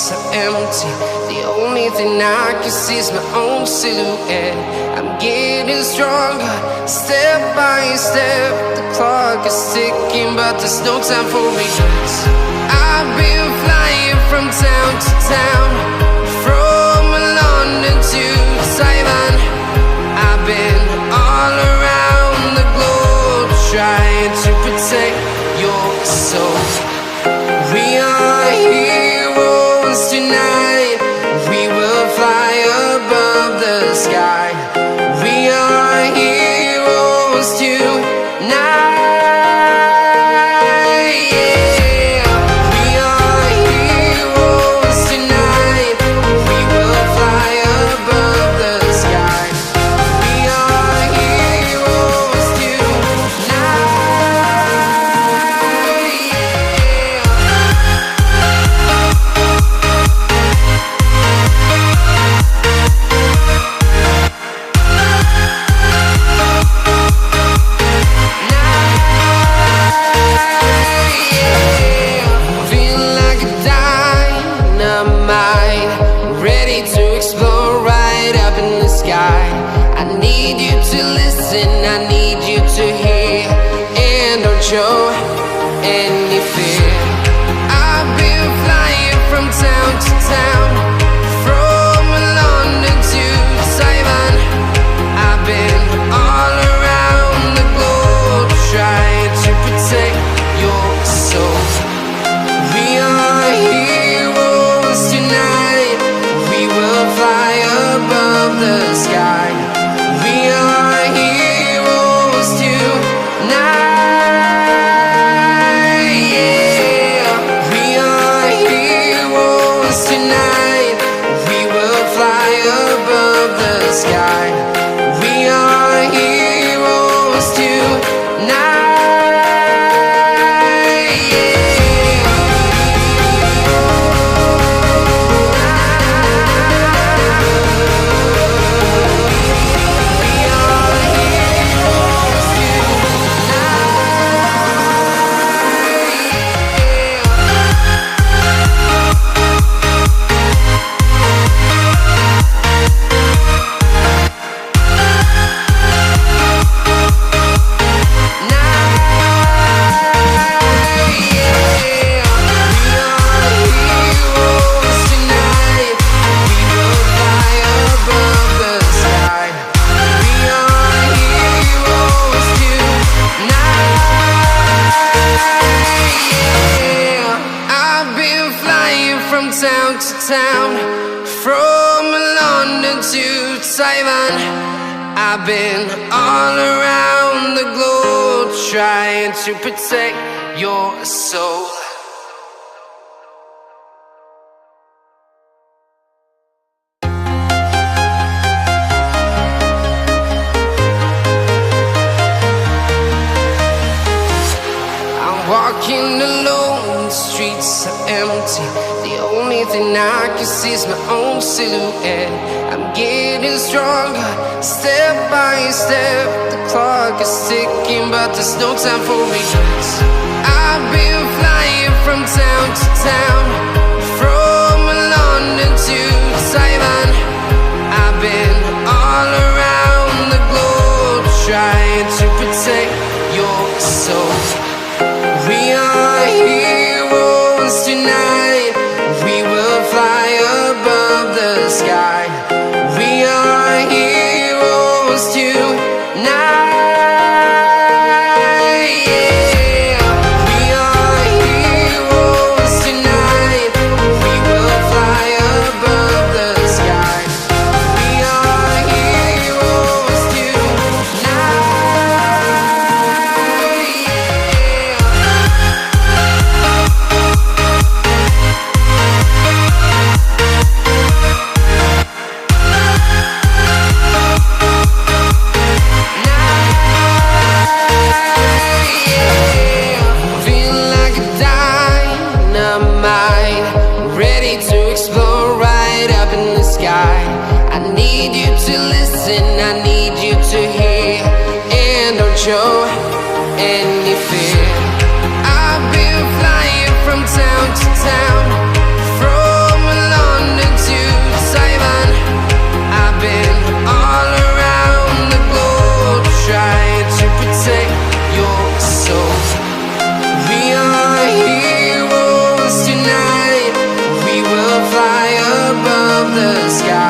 streets are empty. The only thing I can see is my own silhouette. I'm getting stronger, step by step. The clock is ticking, but there's no time for regrets. I've been flying from town to town, from London to Taiwan. I've been all around the globe, trying to protect your soul. We are heroes tonight. We will fly above the sky. We are heroes tonight. Yeah. We are heroes tonight. We will fly above the sky. We are heroes tonight. I need you to hear and don't show any fear. I've been flying from town to town, from London to Taiwan. I've been all around the globe, trying to protect your soul. We are heroes tonight. We will fly above the sky. We are heroes tonight. Yeah. We are heroes tonight. We will fly above the sky. We are heroes tonight. Town to town, from London to Taiwan. I've been all around the globe, trying to protect your soul. I'm walking alone, the streets are empty. The only thing I can see is my own silhouette. I'm getting stronger, step by step. The clock is ticking, but there's no time for regrets. I've been flying from town to town, from London to Taiwan. I've been all around the globe, trying to protect your soul. We are heroes tonight. We will fly above the sky. We are heroes tonight. Yeah. We are heroes tonight. We will fly above the sky. We are heroes tonight. show any fear. I've been flying from town to town, from the sky.